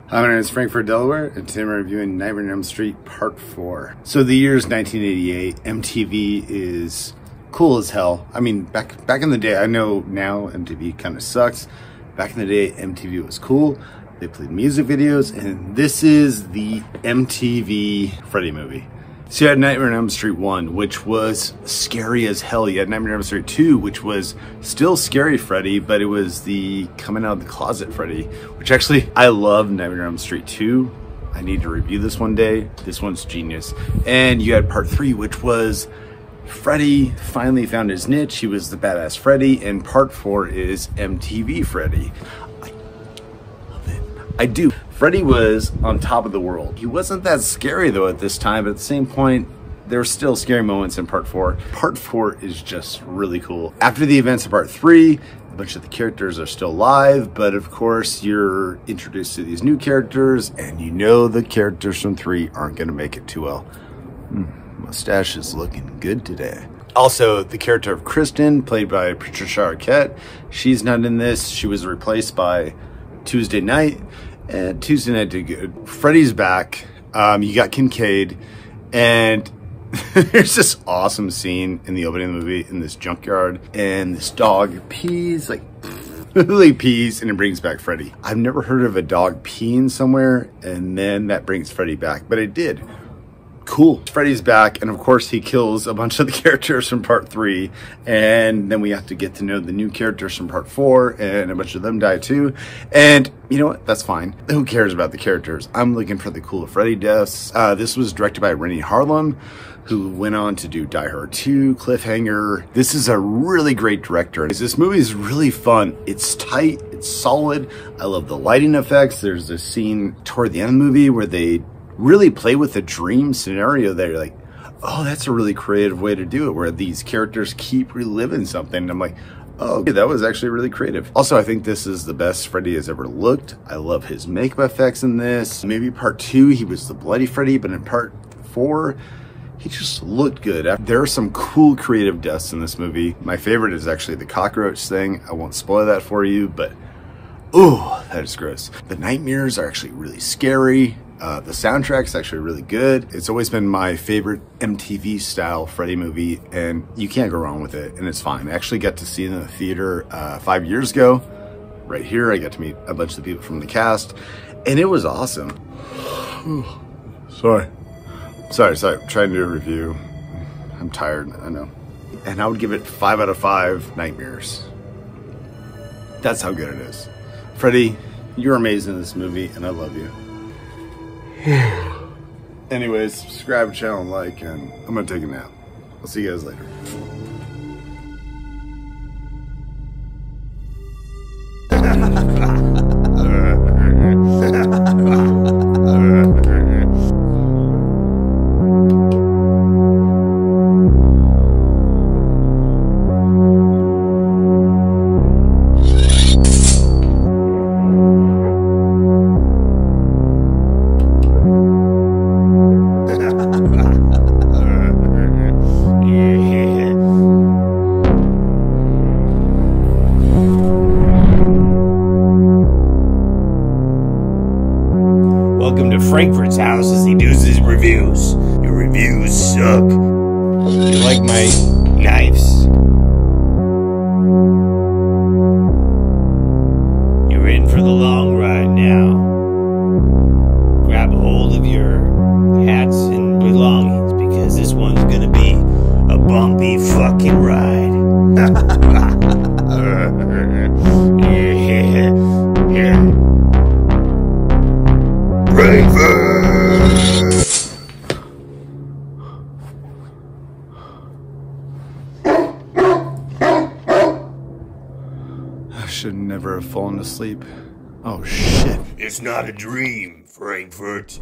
Hi, my name is Frankfurt, Delaware, and today I'm reviewing Nightmare on Elm Street Part 4. So the year is 1988. MTV is cool as hell. I mean, back in the day, I know now MTV kind of sucks. Back in the day, MTV was cool. They played music videos, and this is the MTV Freddy movie. So you had Nightmare on Elm Street 1, which was scary as hell. You had Nightmare on Elm Street 2, which was still scary Freddy, but it was the coming out of the closet Freddy, which actually, I love Nightmare on Elm Street 2. I need to review this one day. This one's genius. And you had Part 3, which was Freddy finally found his niche. He was the badass Freddy. And Part 4 is MTV Freddy. I love it. I do. Freddy was on top of the world. He wasn't that scary though at this time, but at the same point, there were still scary moments in Part 4. Part 4 is just really cool. After the events of Part 3, a bunch of the characters are still alive, but of course you're introduced to these new characters, and you know the characters from 3 aren't gonna make it too well. Mustache is looking good today. Also, the character of Kristen, played by Patricia Arquette, she's not in this. She was replaced by Tuesday Night. And Tuesday Night did good. Freddy's back. You got Kincaid, and there's this awesome scene in the opening of the movie in this junkyard, and this dog pees, like literally pees, and it brings back Freddy. I've never heard of a dog peeing somewhere, and then that brings Freddy back, but it did. Cool. Freddy's back, and of course he kills a bunch of the characters from Part 3, and then we have to get to know the new characters from Part 4, and a bunch of them die too. And you know what? That's fine. Who cares about the characters? I'm looking for the cool Freddy deaths. This was directed by Renny Harlin, who went on to do Die Hard 2, Cliffhanger. This is a really great director. This movie is really fun. It's tight, it's solid. I love the lighting effects. There's this scene toward the end of the movie where they really play with the dream scenario that you're like, oh, that's a really creative way to do it, where these characters keep reliving something. And I'm like, oh, okay, that was actually really creative. Also, I think this is the best Freddy has ever looked. I love his makeup effects in this. Maybe Part 2, he was the bloody Freddy, but in Part 4, he just looked good. There are some cool creative deaths in this movie. My favorite is actually the cockroach thing. I won't spoil that for you, but oh, that is gross. The nightmares are actually really scary. The soundtrack's actually really good. It's always been my favorite MTV style Freddy movie, and you can't go wrong with it, and it's fine. I actually got to see it in the theater 5 years ago. Right here, I got to meet a bunch of the people from the cast, and it was awesome. Sorry, I'm trying to do a review. I'm tired, I know. And I would give it 5 out of 5 nightmares. That's how good it is. Freddy, you're amazing in this movie, and I love you. Anyways, subscribe, channel, and like, and I'm gonna take a nap. I'll see you guys later. Welcome to Frankfurt's house as he does his reviews. Your reviews suck. You like my knives? You're in for the long ride now. Grab a hold of your hats and belongings, because this one's gonna be a bumpy fucking ride. I should never have fallen asleep. Oh shit. It's not a dream, Frankfurt.